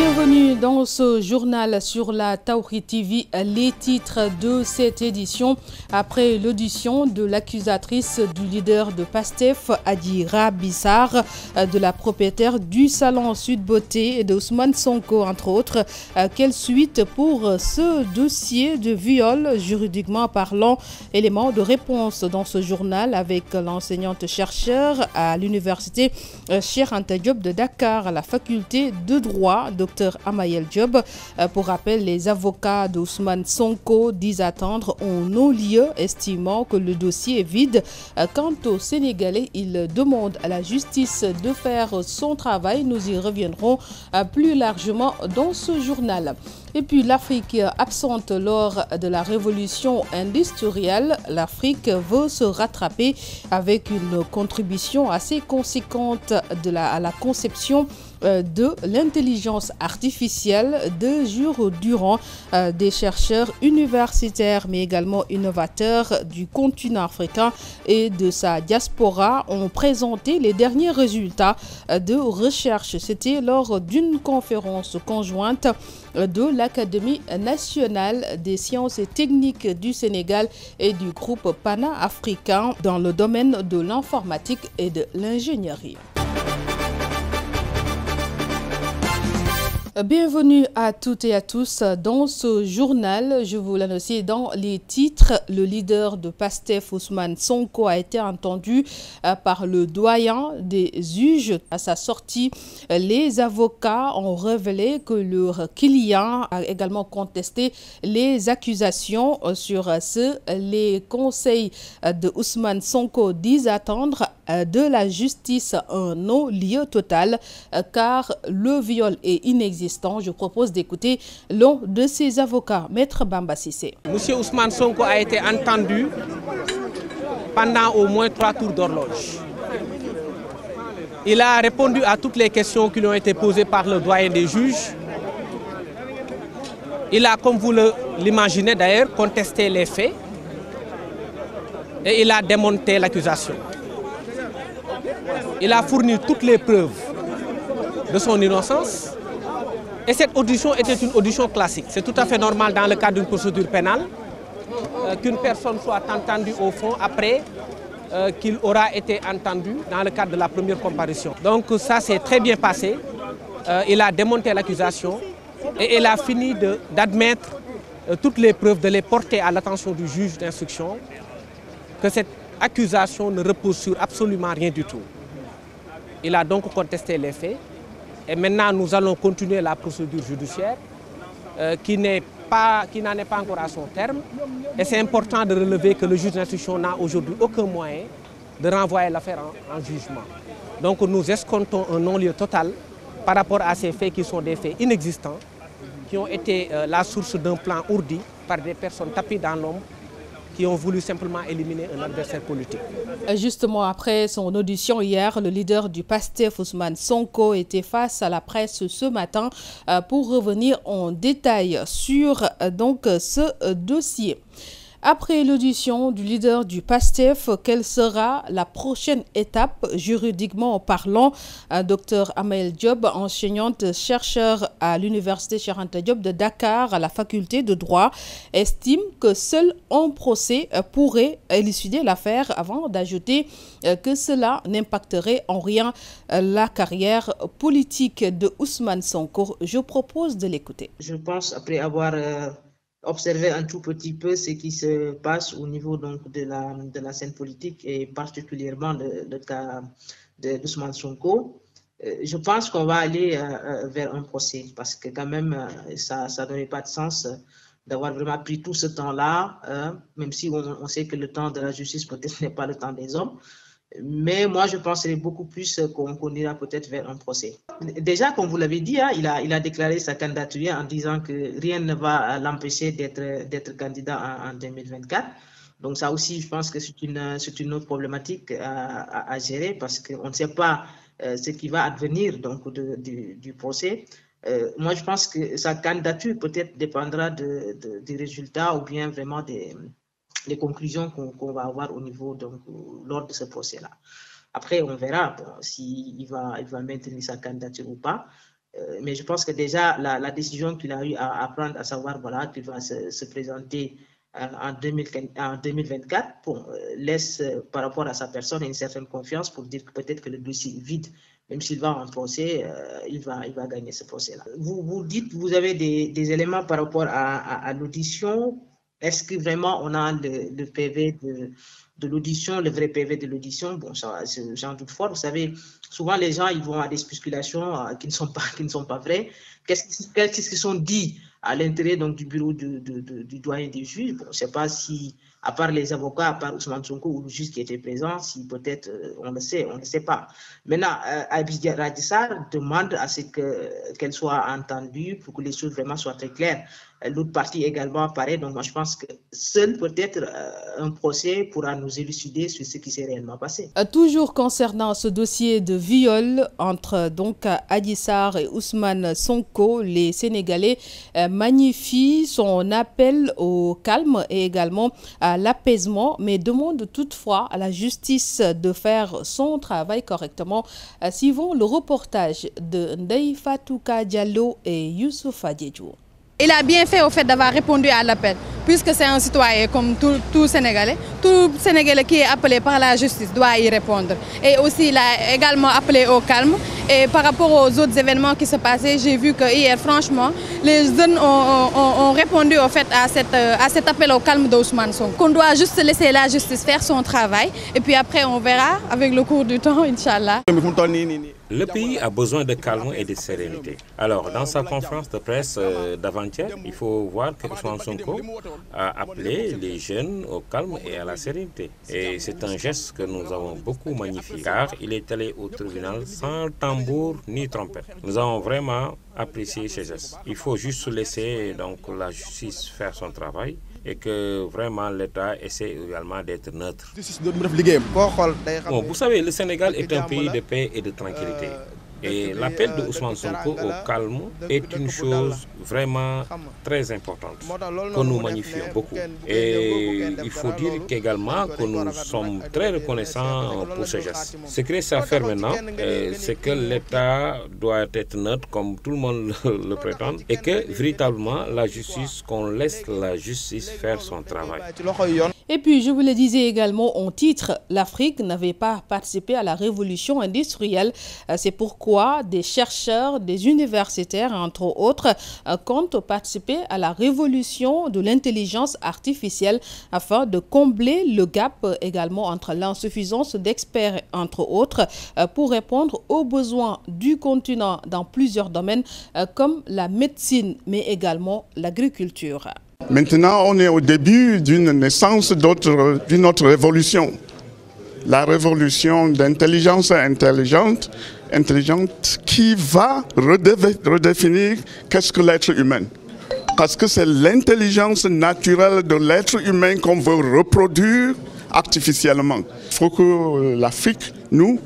Bienvenue dans ce journal sur la Tawhid TV. Les titres de cette édition. Après l'audition de l'accusatrice du leader de PASTEF, Adji Bissar, de la propriétaire du salon Sud Beauté et d'Ousmane Sonko, entre autres, quelle suite pour ce dossier de viol juridiquement parlant? Élément de réponse dans ce journal avec l'enseignante-chercheur à l'université Cheikh Anta Diop de Dakar, à la faculté de droit, Dr Amayel Diop. Pour rappel, les avocats d'Ousmane Sonko disent attendre en non-lieu, estimant que le dossier est vide. Quant aux Sénégalais, ils demandent à la justice de faire son travail. Nous y reviendrons plus largement dans ce journal. Et puis l'Afrique absente lors de la révolution industrielle. L'Afrique veut se rattraper avec une contribution assez conséquente à la conception de l'intelligence artificielle. 2 jours durant, des chercheurs universitaires mais également innovateurs du continent africain et de sa diaspora ont présenté les derniers résultats de recherche. C'était lors d'une conférence conjointe de l'Académie nationale des sciences et techniques du Sénégal et du groupe pana-africain dans le domaine de l'informatique et de l'ingénierie. Bienvenue à toutes et à tous dans ce journal. Je vous l'annonce dans les titres. Le leader de PASTEF, Ousmane Sonko, a été entendu par le doyen des juges. À sa sortie, les avocats ont révélé que leur client a également contesté les accusations sur ce. Les conseils de Ousmane Sonko disent attendre de la justice un non-lieu total car le viol est inexistant. Je propose d'écouter l'un de ses avocats, Maître Bamba Sissé. Monsieur Ousmane Sonko a été entendu pendant au moins 3 tours d'horloge. Il a répondu à toutes les questions qui lui ont été posées par le doyen des juges. Il a, comme vous l'imaginez d'ailleurs, contesté les faits et il a démonté l'accusation. Il a fourni toutes les preuves de son innocence. Et cette audition était une audition classique. C'est tout à fait normal dans le cadre d'une procédure pénale qu'une personne soit entendue au fond après qu'il aura été entendu dans le cadre de la première comparution. Donc ça s'est très bien passé. Il a démonté l'accusation et il a fini d'admettre toutes les preuves, de les porter à l'attention du juge d'instruction, que cette accusation ne repose sur absolument rien du tout. Il a donc contesté les faits. Et maintenant, nous allons continuer la procédure judiciaire qui n'en est pas encore à son terme. Et c'est important de relever que le juge d'instruction n'a aujourd'hui aucun moyen de renvoyer l'affaire en jugement. Donc nous escomptons un non-lieu total par rapport à ces faits qui sont des faits inexistants, qui ont été la source d'un plan ourdi par des personnes tapées dans l'ombre, qui ont voulu simplement éliminer un adversaire politique. Justement, après son audition hier, le leader du PASTEF, Ousmane Sonko, était face à la presse ce matin pour revenir en détail sur ce dossier. Après l'audition du leader du PASTEF, quelle sera la prochaine étape juridiquement parlant? Dr Amayel Diop, enseignante-chercheur à l'université Cheikh Anta Diop de Dakar, à la faculté de droit, estime que seul un procès pourrait élucider l'affaire avant d'ajouter que cela n'impacterait en rien la carrière politique de Ousmane Sonko. Je propose de l'écouter. Je pense, après avoir observer un tout petit peu ce qui se passe au niveau donc de la scène politique et particulièrement le cas d'Ousmane Sonko, je pense qu'on va aller vers un procès parce que quand même ça n'aurait pas de sens d'avoir vraiment pris tout ce temps-là, même si on sait que le temps de la justice peut-être n'est pas le temps des hommes. Mais moi, je penserais beaucoup plus qu'on ira peut-être vers un procès. Déjà, comme vous l'avez dit, hein, il a déclaré sa candidature en disant que rien ne va l'empêcher d'être candidat en 2024. Donc ça aussi, je pense que c'est une autre problématique à gérer parce qu'on ne sait pas ce qui va advenir donc, du procès. Moi, je pense que sa candidature peut-être dépendra des résultats ou bien vraiment les conclusions qu'on va avoir au niveau, donc, lors de ce procès-là. Après, on verra s'il va maintenir sa candidature ou pas. Mais je pense que déjà, la décision qu'il a eu à prendre, à savoir voilà, qu'il va se présenter en 2024, bon, laisse par rapport à sa personne une certaine confiance pour dire que peut-être que le dossier est vide. Même s'il va en procès, il va gagner ce procès-là. Vous dites, vous avez des éléments par rapport à l'audition. Est-ce que vraiment on a le PV de l'audition, le vrai PV de l'audition? Bon, j'en doute fort. Vous savez, souvent les gens ils vont à des spéculations qui ne sont pas vraies. Qu'est-ce qui sont dit à l'intérieur donc du bureau du doyen des juges? Bon, je ne sais pas si, à part les avocats, à part Ousmane Sonko ou le juge qui était présent, si peut-être on ne sait pas. Maintenant, Abidja Radissar demande à ce qu'elle soit entendue pour que les choses vraiment soient très claires. L'autre partie également apparaît, donc moi je pense que seul peut-être un procès pourra nous élucider sur ce qui s'est réellement passé. Toujours concernant ce dossier de viol entre donc Adji Sarr et Ousmane Sonko, les Sénégalais magnifient son appel au calme et également à l'apaisement, mais demandent toutefois à la justice de faire son travail correctement. Suivons le reportage de Ndeye Fatouka Diallo et Youssoufa Diédhiou. Il a bien fait au fait d'avoir répondu à l'appel, puisque c'est un citoyen comme tout Sénégalais. Tout Sénégalais qui est appelé par la justice doit y répondre. Et aussi, il a également appelé au calme. Et par rapport aux autres événements qui se passaient, j'ai vu que hier, franchement, les jeunes ont répondu au fait à cet appel au calme d'Ousmane Sonko. Qu'on doit juste laisser la justice faire son travail. Et puis après, on verra avec le cours du temps, Inch'Allah. Le pays a besoin de calme et de sérénité. Alors, dans sa conférence de presse d'avant-hier, il faut voir que Ousmane Sonko a appelé les jeunes au calme et à la sérénité. Et c'est un geste que nous avons beaucoup magnifié, car il est allé au tribunal sans tambour ni trompette. Nous avons vraiment apprécié ce geste. Il faut juste laisser donc la justice faire son travail et que vraiment l'État essaie également d'être neutre. Bon, vous savez, le Sénégal est un pays de paix et de tranquillité. Et l'appel de Ousmane Sonko au calme est une chose vraiment très importante que nous magnifions beaucoup. Et il faut dire également que nous sommes très reconnaissants pour ce geste. Ce qui reste à faire maintenant, c'est que l'État doit être neutre comme tout le monde le prétend et que véritablement la justice, qu'on laisse la justice faire son travail. Et puis, je vous le disais également en titre, l'Afrique n'avait pas participé à la révolution industrielle. C'est pourquoi des chercheurs, des universitaires, entre autres, comptent participer à la révolution de l'intelligence artificielle afin de combler le gap également entre l'insuffisance d'experts, entre autres, pour répondre aux besoins du continent dans plusieurs domaines comme la médecine, mais également l'agriculture. Maintenant, on est au début d'une naissance d'une autre révolution. La révolution d'intelligence intelligente qui va redéfinir qu'est-ce que l'être humain. Parce que c'est l'intelligence naturelle de l'être humain qu'on veut reproduire artificiellement. Il faut que l'Afrique, notre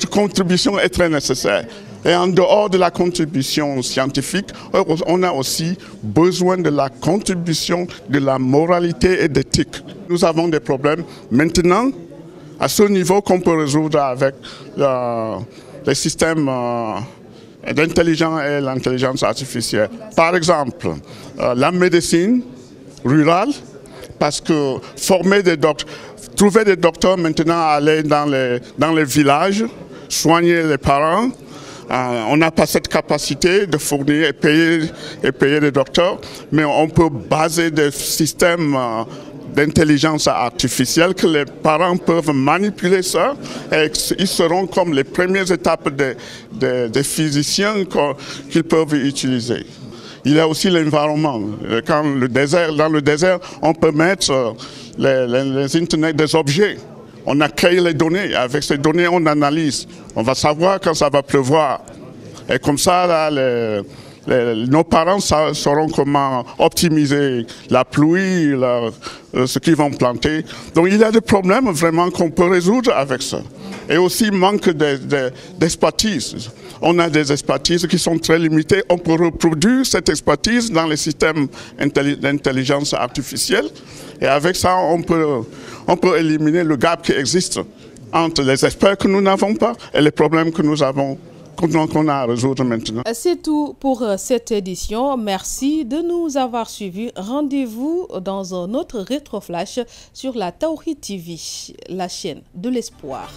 contribution est très nécessaire. Et en dehors de la contribution scientifique, on a aussi besoin de la contribution de la moralité et d'éthique. Nous avons des problèmes maintenant à ce niveau qu'on peut résoudre avec les systèmes d'intelligence et l'intelligence artificielle. Par exemple, la médecine rurale, parce que trouver des docteurs maintenant, aller dans les villages, soigner les parents. On n'a pas cette capacité de fournir et payer des docteurs, mais on peut baser des systèmes d'intelligence artificielle que les parents peuvent manipuler ça et ils seront comme les premières étapes des physiciens qu'ils peuvent utiliser. Il y a aussi l'environnement. Dans le désert, on peut mettre les Internet des objets. On a créé les données. Avec ces données, on analyse. On va savoir quand ça va pleuvoir. Et comme ça, là, nos parents sauront comment optimiser la pluie, ce qu'ils vont planter. Donc il y a des problèmes vraiment qu'on peut résoudre avec ça. Et aussi manque d'expertise. On a des expertises qui sont très limitées. On peut reproduire cette expertise dans les systèmes d'intelligence artificielle. Et avec ça, on peut éliminer le gap qui existe entre les experts que nous n'avons pas et les problèmes que nous avons, qu'on a à résoudre maintenant. C'est tout pour cette édition. Merci de nous avoir suivis. Rendez-vous dans un autre rétroflash sur la Tawhid TV, la chaîne de l'espoir.